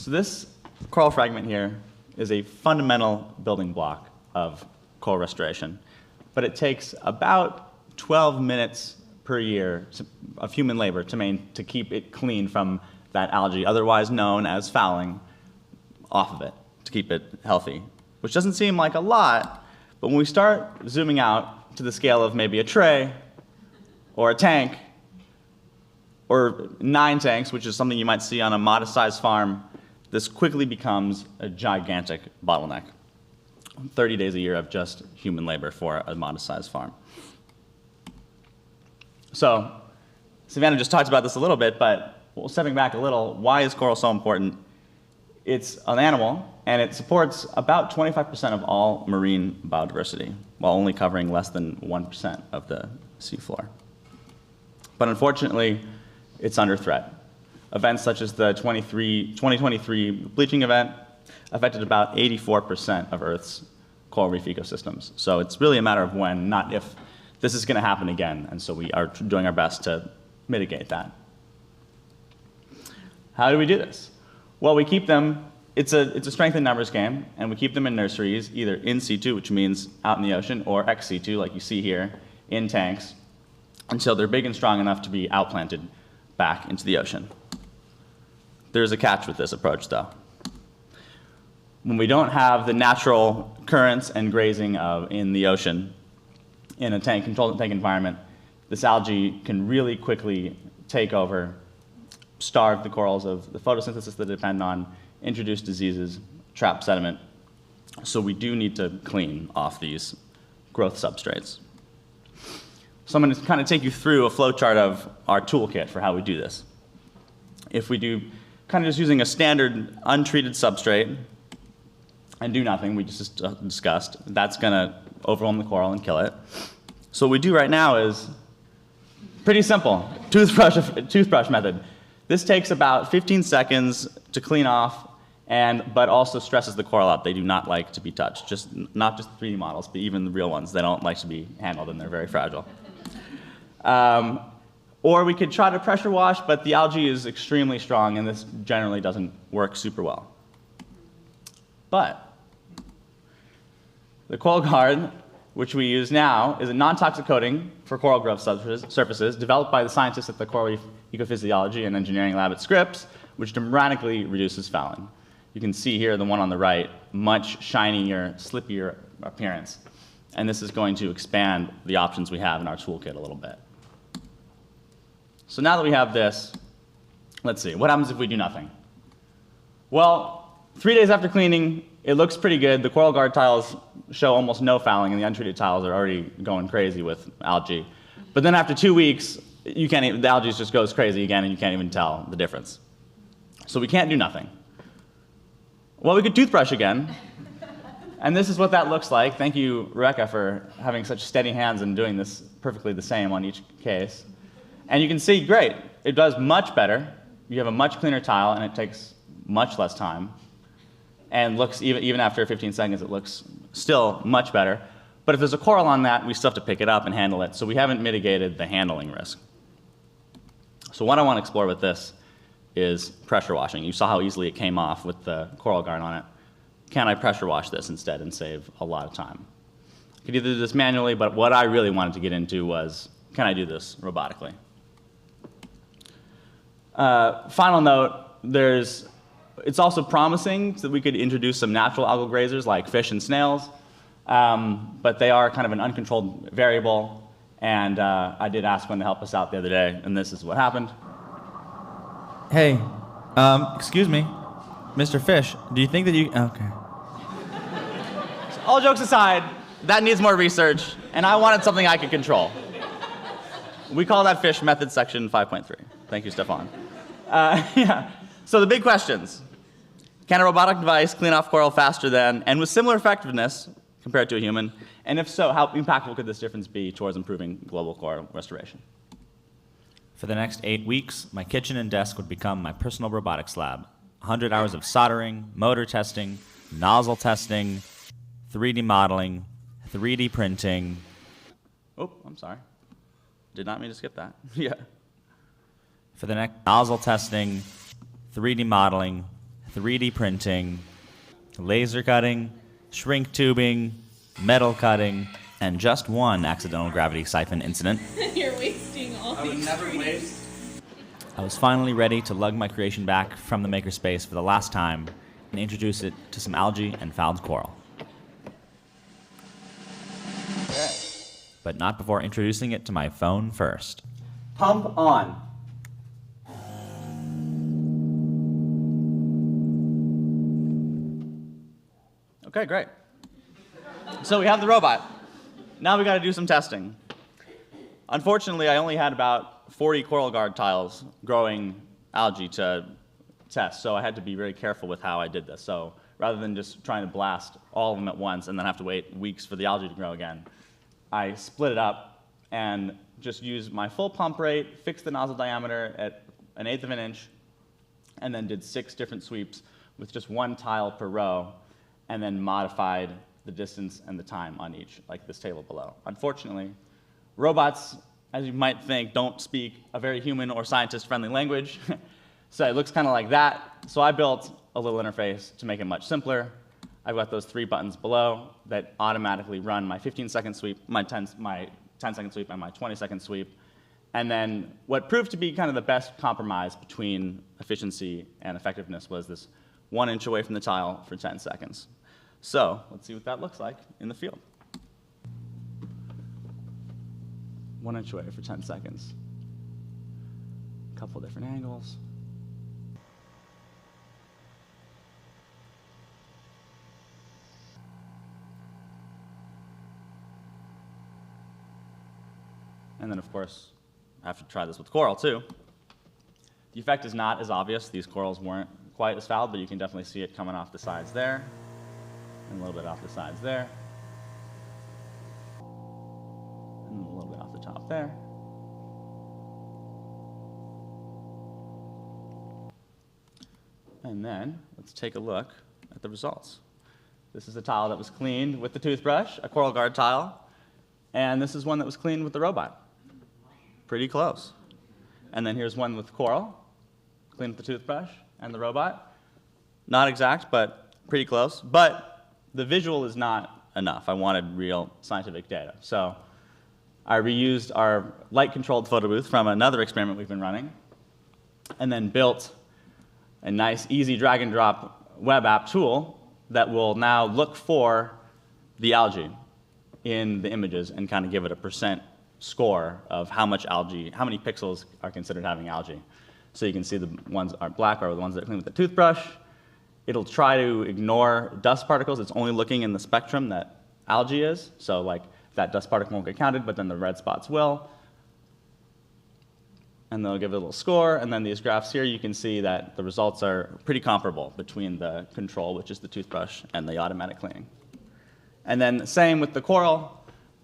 So this coral fragment here is a fundamental building block of coral restoration, but it takes about 12 minutes per year of human labor to keep it clean from that algae, otherwise known as fouling, off of it, to keep it healthy, which doesn't seem like a lot, but when we start zooming out to the scale of maybe a tray or a tank or 9 tanks, which is something you might see on a modest-sized farm, this quickly becomes a gigantic bottleneck. 30 days a year of just human labor for a modest-sized farm. So Savannah just talked about this a little bit, but stepping back a little, why is coral so important? It's an animal, and it supports about 25% of all marine biodiversity, while only covering less than 1% of the seafloor. But unfortunately, it's under threat. Events such as the 2023 bleaching event affected about 84% of Earth's coral reef ecosystems. So it's really a matter of when, not if, this is going to happen again, and so we are doing our best to mitigate that. How do we do this? Well, we keep them, it's a strength in numbers game, and we keep them in nurseries, either in situ, which means out in the ocean, or ex situ, like you see here, in tanks, until they're big and strong enough to be outplanted back into the ocean. There's a catch with this approach, though. When we don't have the natural currents and grazing in the ocean, in a controlled tank environment, this algae can really quickly take over, starve the corals of the photosynthesis that depend on, introduce diseases, trap sediment. So we do need to clean off these growth substrates. So I'm going to kind of take you through a flowchart of our toolkit for how we do this. If we do kind of just using a standard untreated substrate and do nothing, we just discussed, that's going to overwhelm the coral and kill it. So what we do right now is pretty simple, toothbrush method. This takes about 15 seconds to clean off, but also stresses the coral out. They do not like to be touched, not just 3D models, but even the real ones. They don't like to be handled, and they're very fragile. Or we could try to pressure wash, but the algae is extremely strong, and this generally doesn't work super well. But the Coral Guard, which we use now, is a non-toxic coating for coral growth surfaces developed by the scientists at the Coral Reef Ecophysiology and Engineering Lab at Scripps, which dramatically reduces fouling. You can see here the one on the right, much shinier, slippier appearance. And this is going to expand the options we have in our toolkit a little bit. So now that we have this, let's see, what happens if we do nothing? Well, 3 days after cleaning, it looks pretty good. The Coral Guard tiles show almost no fouling, and the untreated tiles are already going crazy with algae. But then after 2 weeks, the algae just goes crazy again, and you can't even tell the difference. So we can't do nothing. Well, we could toothbrush again. And this is what that looks like. Thank you, Rebecca, for having such steady hands and doing this perfectly the same on each case. And you can see, great, it does much better. You have a much cleaner tile, and it takes much less time. And looks, even after 15 seconds, it looks still much better. But if there's a coral on that, we still have to pick it up and handle it. So we haven't mitigated the handling risk. So what I want to explore with this is pressure washing. You saw how easily it came off with the Coral Guard on it. Can I pressure wash this instead and save a lot of time? I could either do this manually, but what I really wanted to get into was, can I do this robotically? Final note, it's also promising that we could introduce some natural algal grazers like fish and snails, but they are kind of an uncontrolled variable, and I did ask one to help us out the other day, and this is what happened. Hey, excuse me, Mr. Fish, do you think that you... Okay. So all jokes aside, that needs more research, and I wanted something I could control. We call that fish method section 5.3. Thank you, Stefan. Yeah. So the big questions. Can a robotic device clean off coral faster than, and with similar effectiveness compared to a human? And if so, how impactful could this difference be towards improving global coral restoration? For the next 8 weeks, my kitchen and desk would become my personal robotics lab. 100 hours of soldering, motor testing, nozzle testing, 3D modeling, 3D printing. Oh, I'm sorry. Did not mean to skip that. Yeah. For the next nozzle testing, 3D modeling, 3D printing, laser cutting, shrink tubing, metal cutting, and just one accidental gravity siphon incident, You're wasting all these trees. I was finally ready to lug my creation back from the makerspace for the last time and introduce it to some algae and fouled coral. Okay. But not before introducing it to my phone first. Pump on. Okay, great. So we have the robot. Now we got to do some testing. Unfortunately, I only had about 40 coral guard tiles growing algae to test, so I had to be very careful with how I did this. So rather than just trying to blast all of them at once and then have to wait weeks for the algae to grow again, I split it up and just used my full pump rate, fixed the nozzle diameter at 1/8 of an inch, and then did 6 different sweeps with just 1 tile per row, and then modified the distance and the time on each, like this table below. Unfortunately, robots, as you might think, don't speak a very human or scientist-friendly language, so it looks kind of like that. So I built a little interface to make it much simpler. I've got those 3 buttons below that automatically run my 15-second sweep, my 10-second sweep, and my 20-second sweep. And then what proved to be kind of the best compromise between efficiency and effectiveness was this 1 inch away from the tile for 10 seconds. So let's see what that looks like in the field. 1 inch away for 10 seconds. A couple different angles. And then, of course, I have to try this with coral, too. The effect is not as obvious. These corals weren't quite as fouled, but you can definitely see it coming off the sides there, and a little bit off the sides there, and a little bit off the top there. And then, let's take a look at the results. This is a tile that was cleaned with the toothbrush, a coral guard tile, and this is one that was cleaned with the robot. Pretty close. And then here's one with coral, cleaned with the toothbrush and the robot. Not exact, but pretty close. But the visual is not enough. I wanted real scientific data. So I reused our light-controlled photo booth from another experiment we've been running, and then built a nice, easy drag-and-drop web app tool that will now look for the algae in the images and kind of give it a percent score of how much algae, how many pixels are considered having algae. So you can see the ones that are black are the ones that are clean with the toothbrush. It'll try to ignore dust particles. It's only looking in the spectrum that algae is. So like that dust particle won't get counted, but then the red spots will. And they'll give it a little score. And then these graphs here, you can see that the results are pretty comparable between the control, which is the toothbrush, and the automatic cleaning. And then same with the coral.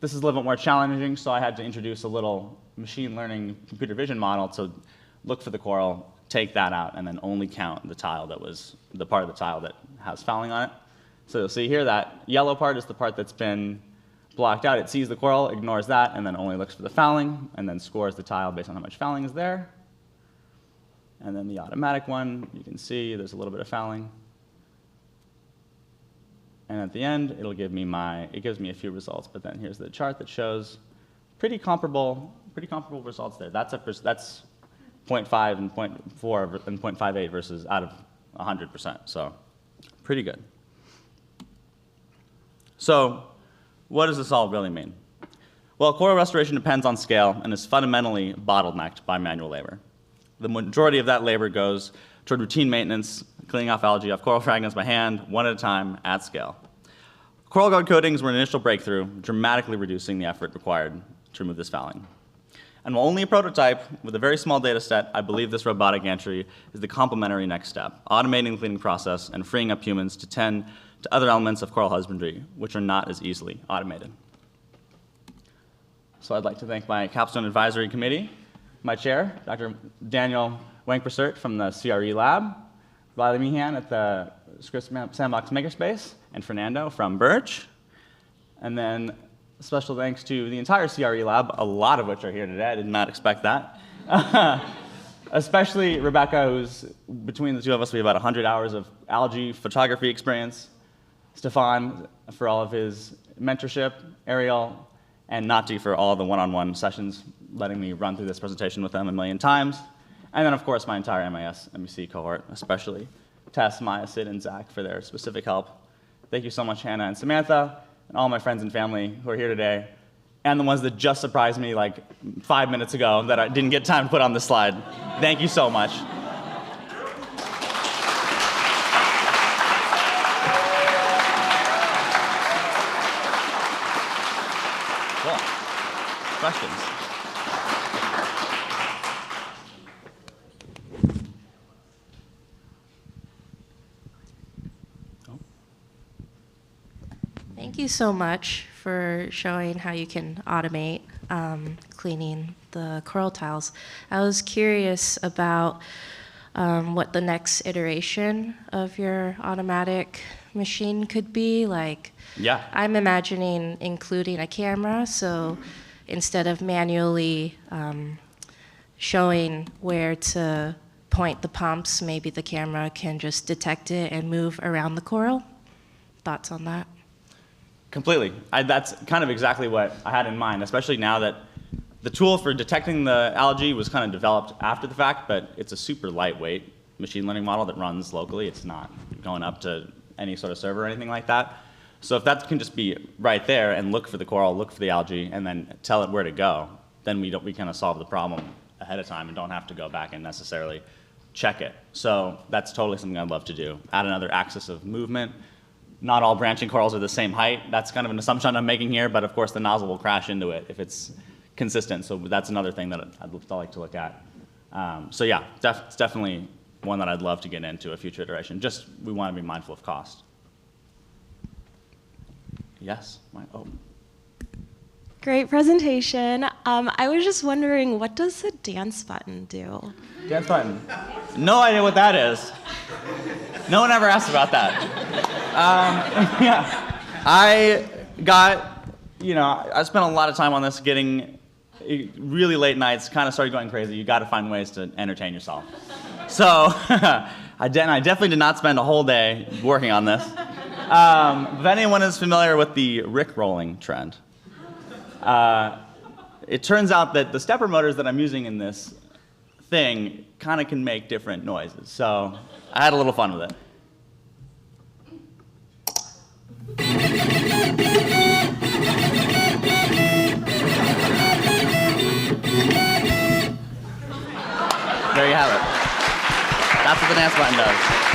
This is a little bit more challenging, so I had to introduce a little machine learning computer vision model to look for the coral, take that out, and then only count the tile that was the part of the tile that has fouling on it. So you'll see here that yellow part is the part that's been blocked out. It sees the coral, ignores that, and then only looks for the fouling, and then scores the tile based on how much fouling is there. And then the automatic one, you can see there's a little bit of fouling. And at the end, it'll give me it gives me a few results, but then here's the chart that shows pretty comparable results there. That's 0.5 and 0.4 and 0.58 versus out of 100%, so pretty good. So what does this all really mean? Well, coral restoration depends on scale and is fundamentally bottlenecked by manual labor. The majority of that labor goes toward routine maintenance, cleaning off algae off coral fragments by hand, one at a time, at scale. Coral guard coatings were an initial breakthrough, dramatically reducing the effort required to remove this fouling. And while only a prototype with a very small data set, I believe this robotic gantry is the complementary next step, automating the cleaning process and freeing up humans to tend to other elements of coral husbandry, which are not as easily automated. So I'd like to thank my Capstone Advisory Committee, my chair, Dr. Daniel Wankpersert from the CRE lab, Riley Meehan at the Scripps Sandbox Makerspace, and Fernando from Birch. And then special thanks to the entire CRE lab, a lot of which are here today. I did not expect that. especially Rebecca, who's between the two of us, we have about 100 hours of algae photography experience. Stefan for all of his mentorship, Ariel, and Nati for all the one-on-one sessions, letting me run through this presentation with them a million times. And then, of course, my entire MIS, MEC cohort, especially Tess, Maya, Sid, and Zach for their specific help. Thank you so much, Hannah and Samantha, and all my friends and family who are here today, and the ones that just surprised me like 5 minutes ago that I didn't get time to put on this slide. Thank you so much. Cool. Questions? Thank you so much for showing how you can automate cleaning the coral tiles. I was curious about what the next iteration of your automatic machine could be. Like, Yeah. I'm imagining including a camera, so instead of manually showing where to point the pumps, maybe the camera can just detect it and move around the coral. Thoughts on that? Completely. That's kind of exactly what I had in mind, especially now that the tool for detecting the algae was kind of developed after the fact, but it's a super lightweight machine learning model that runs locally. It's not going up to any sort of server or anything like that. So if that can just be right there and look for the coral, look for the algae, and then tell it where to go, then we kind of solve the problem ahead of time and don't have to go back and necessarily check it. So that's totally something I'd love to do. Add another axis of movement. Not all branching corals are the same height. That's kind of an assumption I'm making here, but of course the nozzle will crash into it if it's consistent. So that's another thing that I'd like to look at. So yeah, it's definitely one that I'd love to get into a future iteration. Just we want to be mindful of cost. Yes. Great presentation. I was just wondering, what does the dance button do? Dance button. No idea what that is. No one ever asked about that. Yeah. I spent a lot of time on this, getting really late nights, kind of started going crazy. You got to find ways to entertain yourself. So I definitely did not spend a whole day working on this. If anyone is familiar with the Rick-rolling trend, it turns out that the stepper motors that I'm using in this thing kind of can make different noises. So I had a little fun with it. There you have it. That's what the dance button does.